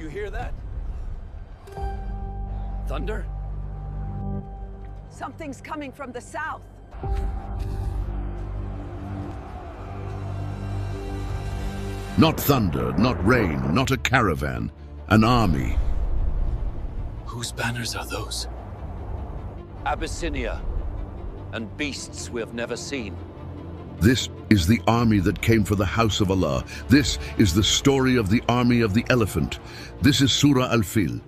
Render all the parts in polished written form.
you hear that? Thunder? Something's coming from the south. Not thunder, not rain, not a caravan, an army. Whose banners are those? Abyssinia, and beasts we have never seen. This is the army that came for the house of Allah. This is the story of the army of the elephant. This is Surah Al-Fil.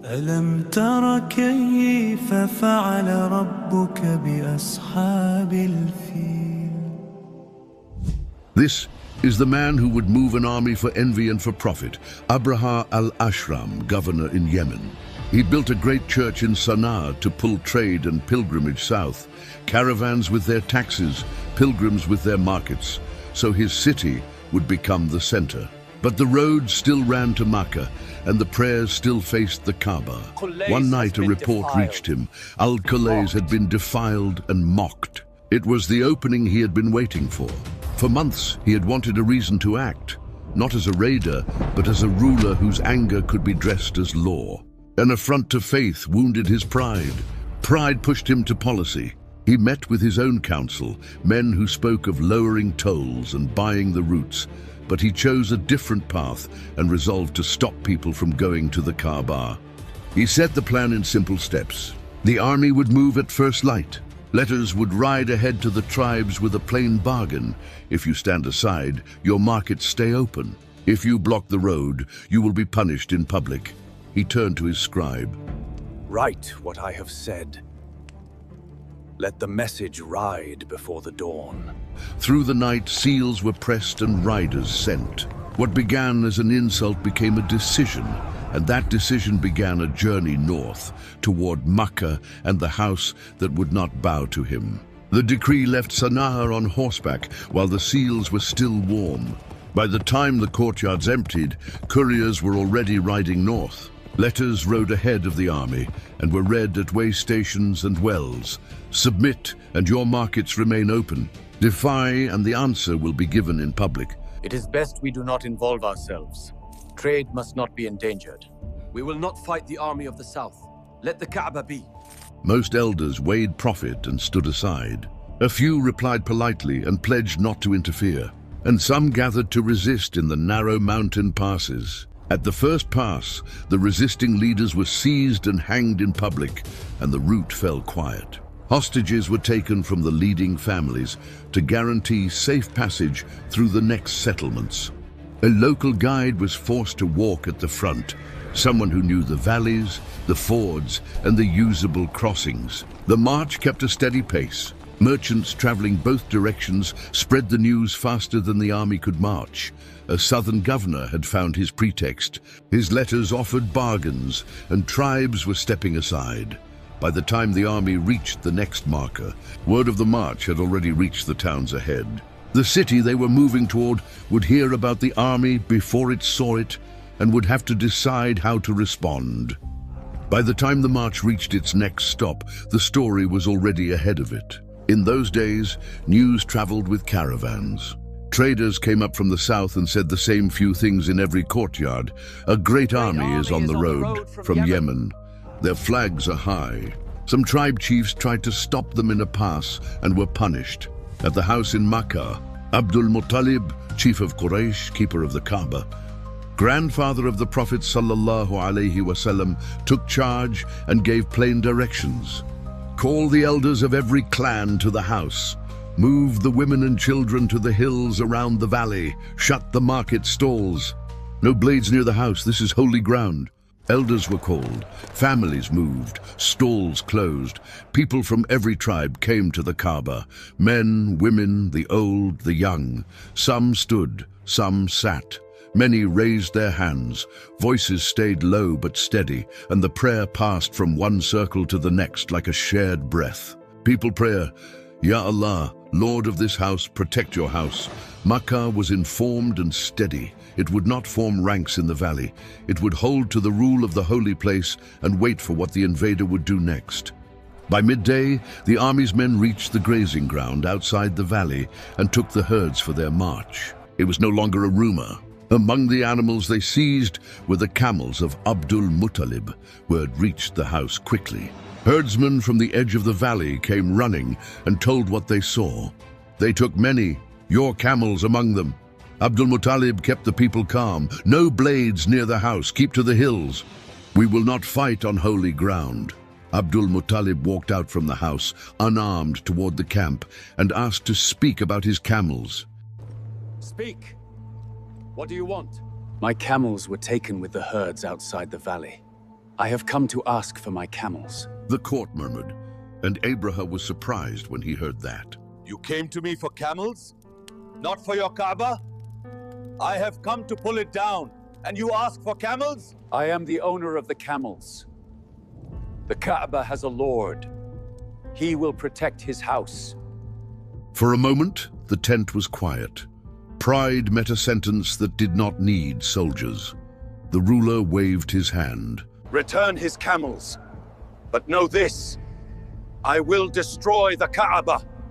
ألم تر كيف فعل ربك بأصحاب الفيل. This is the man who would move an army for envy and for profit, Abraha al-Ashram, governor in Yemen. He built a great church in Sana'a to pull trade and pilgrimage south, caravans with their taxes, pilgrims with their markets, so his city would become the center. But the road still ran to Makkah, and the prayers still faced the Kaaba. One night a report reached him. Al-Qulays had been defiled and mocked. It was the opening he had been waiting for. For months he had wanted a reason to act, not as a raider, but as a ruler whose anger could be dressed as law. An affront to faith wounded his pride. Pride pushed him to policy. He met with his own council, men who spoke of lowering tolls and buying the routes, but he chose a different path and resolved to stop people from going to the Kaaba. He set the plan in simple steps. The army would move at first light. Letters would ride ahead to the tribes with a plain bargain. If you stand aside, your markets stay open. If you block the road, you will be punished in public. He turned to his scribe. Write what I have said. Let the message ride before the dawn. Through the night, seals were pressed and riders sent. What began as an insult became a decision, and that decision began a journey north, toward Makkah and the house that would not bow to him. The decree left Sana'a on horseback, while the seals were still warm. By the time the courtyards emptied, couriers were already riding north. Letters rode ahead of the army and were read at way stations and wells. Submit, and your markets remain open. Defy, and the answer will be given in public. It is best we do not involve ourselves. Trade must not be endangered. We will not fight the army of the south. Let the Kaaba be. Most elders weighed profit and stood aside. A few replied politely and pledged not to interfere, and some gathered to resist in the narrow mountain passes. At the first pass, the resisting leaders were seized and hanged in public, and the route fell quiet. Hostages were taken from the leading families to guarantee safe passage through the next settlements. A local guide was forced to walk at the front, someone who knew the valleys, the fords, and the usable crossings. The march kept a steady pace. Merchants traveling both directions spread the news faster than the army could march. A southern governor had found his pretext. His letters offered bargains, and tribes were stepping aside. By the time the army reached the next marker, word of the march had already reached the towns ahead. The city they were moving toward would hear about the army before it saw it, and would have to decide how to respond. By the time the march reached its next stop, the story was already ahead of it. In those days, news traveled with caravans. Traders came up from the south and said the same few things in every courtyard. A great army is on the road from Yemen. Their flags are high. Some tribe chiefs tried to stop them in a pass and were punished. At the house in Makkah, Abdul Muttalib, chief of Quraysh, keeper of the Kaaba, grandfather of the Prophet ﷺ, took charge and gave plain directions. Call the elders of every clan to the house. Move the women and children to the hills around the valley. Shut the market stalls. No blades near the house, this is holy ground. Elders were called, families moved, stalls closed. People from every tribe came to the Kaaba. Men, women, the old, the young. Some stood, some sat. Many raised their hands. Voices stayed low but steady, and the prayer passed from one circle to the next like a shared breath. People pray, Ya Allah, Lord of this house, protect your house. Makkah was informed and steady. It would not form ranks in the valley. It would hold to the rule of the holy place and wait for what the invader would do next. By midday, the army's men reached the grazing ground outside the valley and took the herds for their march. It was no longer a rumor. Among the animals they seized were the camels of Abdul Muttalib, who had reached the house quickly. Herdsmen from the edge of the valley came running and told what they saw. They took many, your camels among them. Abdul Muttalib kept the people calm. No blades near the house, keep to the hills. We will not fight on holy ground. Abdul Muttalib walked out from the house, unarmed, toward the camp, and asked to speak about his camels. Speak. What do you want? My camels were taken with the herds outside the valley. I have come to ask for my camels. The court murmured, and Abraha was surprised when he heard that. You came to me for camels? Not for your Kaaba? I have come to pull it down, and you ask for camels? I am the owner of the camels. The Kaaba has a lord. He will protect his house. For a moment, the tent was quiet. Pride met a sentence that did not need soldiers. The ruler waved his hand. Return his camels. But know this, I will destroy the Kaaba.